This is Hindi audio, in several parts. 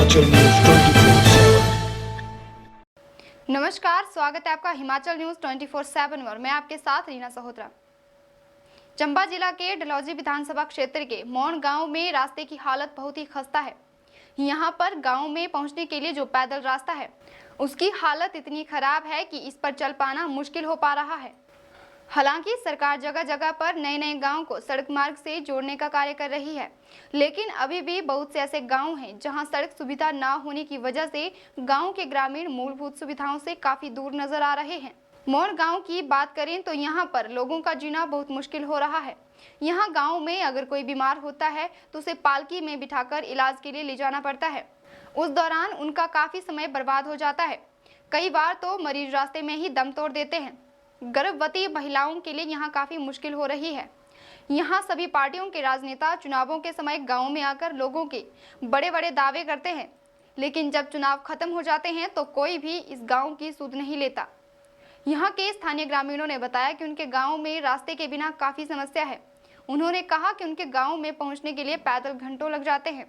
हिमाचल न्यूज 24/7। नमस्कार, स्वागत है आपका हिमाचल न्यूज 24/7 और मैं आपके साथ रीना सहोत्रा। चंबा जिला के डलहौजी विधानसभा क्षेत्र के मौन गांव में रास्ते की हालत बहुत ही खस्ता है। यहां पर गांव में पहुंचने के लिए जो पैदल रास्ता है उसकी हालत इतनी खराब है कि इस पर चल पाना मुश्किल हो पा रहा है। हालांकि सरकार जगह जगह पर नए नए गांव को सड़क मार्ग से जोड़ने का कार्य कर रही है, लेकिन अभी भी बहुत से ऐसे गांव हैं जहां सड़क सुविधा ना होने की वजह से गांव के ग्रामीण मूलभूत सुविधाओं से काफी दूर नजर आ रहे हैं। मौन गांव की बात करें तो यहां पर लोगों का जीना बहुत मुश्किल हो रहा है। यहां गांव में अगर कोई बीमार होता है तो उसे पालकी में बिठाकर इलाज के लिए ले जाना पड़ता है। उस दौरान उनका काफी समय बर्बाद हो जाता है। कई बार तो मरीज रास्ते में ही दम तोड़ देते हैं। गर्भवती महिलाओं के लिए यहाँ काफी मुश्किल हो रही है। यहाँ सभी पार्टियों के राजनेता चुनावों के समय गाँव में आकर लोगों के बड़े बड़े दावे करते हैं, लेकिन जब चुनाव खत्म हो जाते हैं तो कोई भी इस गांव की सुध नहीं लेता। यहाँ के स्थानीय ग्रामीणों ने बताया कि उनके गांव में रास्ते के बिना काफी समस्या है। उन्होंने कहा कि उनके गांव में पहुंचने के लिए पैदल घंटों लग जाते हैं।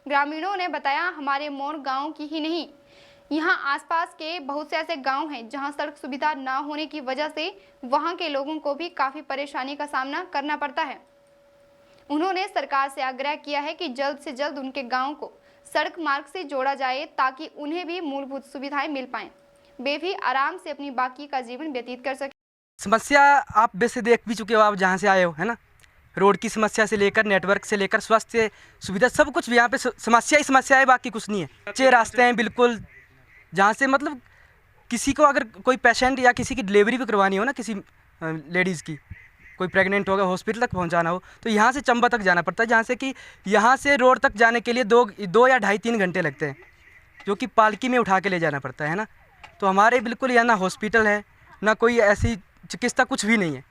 ग्रामीणों ने बताया, हमारे मौन गांव की ही नहीं, यहाँ आसपास के बहुत से ऐसे गांव हैं जहाँ सड़क सुविधा ना होने की वजह से वहाँ के लोगों को भी काफी परेशानी का सामना करना पड़ता है। उन्होंने सरकार से आग्रह किया है कि जल्द से जल्द उनके गांव को सड़क मार्ग से जोड़ा जाए ताकि उन्हें भी मूलभूत सुविधाएं मिल पाएं, वे भी आराम से अपनी बाकी का जीवन व्यतीत कर सकें। समस्या आप वैसे देख भी चुके हो, आप जहाँ से आए हो, है ना। रोड की समस्या से लेकर नेटवर्क से लेकर स्वास्थ्य सुविधा सब कुछ यहाँ पे समस्या ही समस्या है, बाकी कुछ नहीं है। अच्छे रास्ते हैं बिल्कुल, जहाँ से मतलब किसी को अगर कोई पेशेंट या किसी की डिलीवरी भी करवानी हो ना, किसी लेडीज़ की कोई प्रेग्नेंट होगा, हॉस्पिटल तक पहुँचाना हो तो यहाँ से चंबा तक जाना पड़ता है, जहाँ से कि यहाँ से रोड तक जाने के लिए दो या 2.5-3 घंटे लगते हैं, जो कि पालकी में उठा के ले जाना पड़ता है ना। तो हमारे बिल्कुल यहाँ ना हॉस्पिटल है, ना कोई ऐसी चिकित्सा, कुछ भी नहीं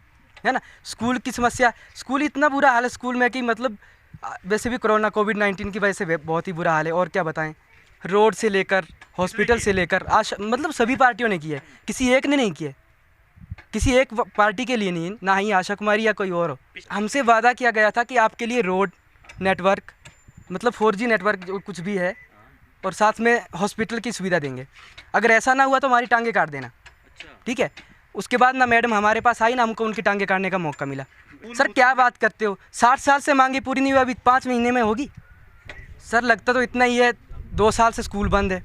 है ना। स्कूल की समस्या, स्कूल इतना बुरा हाल है स्कूल में कि मतलब वैसे भी कोरोना कोविड-19 की वजह से बहुत ही बुरा हाल है। और क्या बताएं, रोड से लेकर हॉस्पिटल से लेकर मतलब सभी पार्टियों ने की है, किसी एक ने नहीं की है, किसी एक पार्टी के लिए नहीं, ना ही आशा कुमारी या कोई और हो। हमसे वादा किया गया था कि आपके लिए रोड नेटवर्क मतलब 4G नेटवर्क जो कुछ भी है और साथ में हॉस्पिटल की सुविधा देंगे। अगर ऐसा ना हुआ तो हमारी टांगे काट देना, ठीक है। उसके बाद ना मैडम हमारे पास आई, ना हमको उनकी टांगे काटने का मौका मिला। सर क्या बात करते हो, 60 साल से मांगी पूरी नहीं हुई, अभी 5 महीने में होगी। सर लगता तो इतना ही है, 2 साल से स्कूल बंद है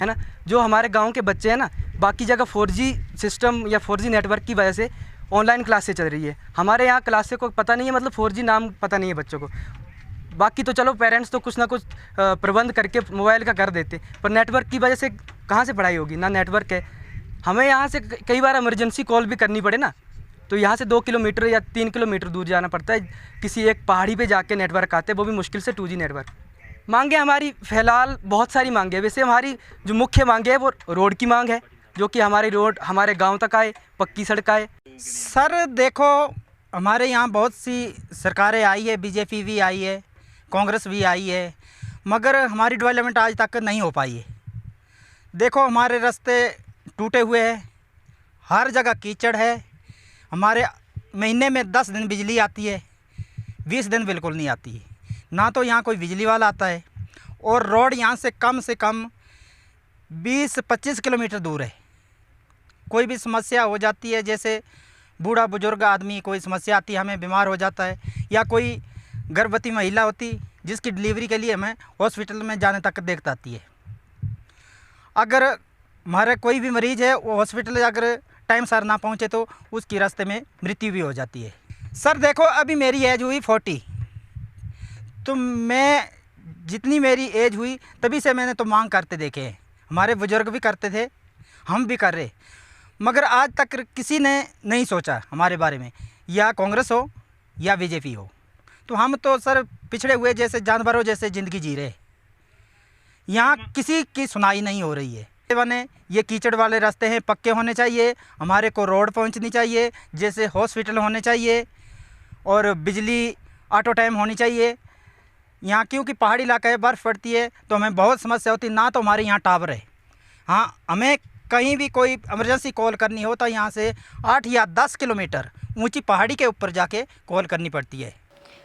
ना। जो हमारे गांव के बच्चे हैं ना, बाकी जगह 4G सिस्टम या 4G नेटवर्क की वजह से ऑनलाइन क्लासें चल रही है, हमारे यहाँ क्लासें को पता नहीं है, मतलब 4G नाम पता नहीं है बच्चों को। बाकी तो चलो पेरेंट्स तो कुछ ना कुछ प्रबंध करके मोबाइल का कर देते, पर नेटवर्क की वजह से कहाँ से पढ़ाई होगी, ना नेटवर्क है। हमें यहाँ से कई बार इमरजेंसी कॉल भी करनी पड़े ना, तो यहाँ से 2 किलोमीटर या 3 किलोमीटर दूर जाना पड़ता है, किसी एक पहाड़ी पे जाके नेटवर्क आते हैं, वो भी मुश्किल से 2G नेटवर्क। मांगे हमारी फ़िलहाल बहुत सारी मांगे है। वैसे हमारी जो मुख्य मांगे है वो रोड की मांग है, जो कि हमारी रोड हमारे गांव तक आए, पक्की सड़क आए। सर देखो, हमारे यहाँ बहुत सी सरकारें आई है, बीजेपी भी आई है, कांग्रेस भी आई है, मगर हमारी डेवलपमेंट आज तक नहीं हो पाई है। देखो हमारे रास्ते टूटे हुए हैं, हर जगह कीचड़ है। हमारे महीने में 10 दिन बिजली आती है, 20 दिन बिल्कुल नहीं आती है, ना तो यहाँ कोई बिजली वाला आता है, और रोड यहाँ से कम 20-25 किलोमीटर दूर है। कोई भी समस्या हो जाती है, जैसे बूढ़ा बुजुर्ग आदमी कोई समस्या आती है, हमें बीमार हो जाता है, या कोई गर्भवती महिला होती जिसकी डिलीवरी के लिए हमें हॉस्पिटल में जाने तक दिक्कत आती है। अगर हमारा कोई भी मरीज़ है, वो हॉस्पिटल अगर टाइम सर ना पहुँचे तो उसकी रास्ते में मृत्यु भी हो जाती है। सर देखो, अभी मेरी एज हुई 40, तो मैं जितनी मेरी एज हुई तभी से मैंने तो मांग करते देखे हैं। हमारे बुजुर्ग भी करते थे, हम भी कर रहे, मगर आज तक किसी ने नहीं सोचा हमारे बारे में, या कांग्रेस हो या बीजेपी हो। तो हम तो सर पिछड़े हुए जैसे जानवरों जैसे ज़िंदगी जी रहे, यहाँ किसी की सुनाई नहीं हो रही है। बने ये कीचड़ वाले रास्ते हैं, पक्के होने चाहिए, हमारे को रोड पहुँचनी चाहिए, जैसे हॉस्पिटल होने चाहिए, और बिजली ऑटो टाइम होनी चाहिए। यहाँ क्योंकि पहाड़ी इलाका है, बर्फ़ पड़ती है तो हमें बहुत समस्या होती है, ना तो हमारे यहाँ टावर है। हाँ, हमें कहीं भी कोई इमरजेंसी कॉल करनी हो तो यहाँ से 8 या 10 किलोमीटर ऊंची पहाड़ी के ऊपर जाके कॉल करनी पड़ती है।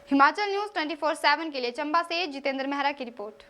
हिमाचल न्यूज 24/7 के लिए चंबा से जितेंद्र मेहरा की रिपोर्ट।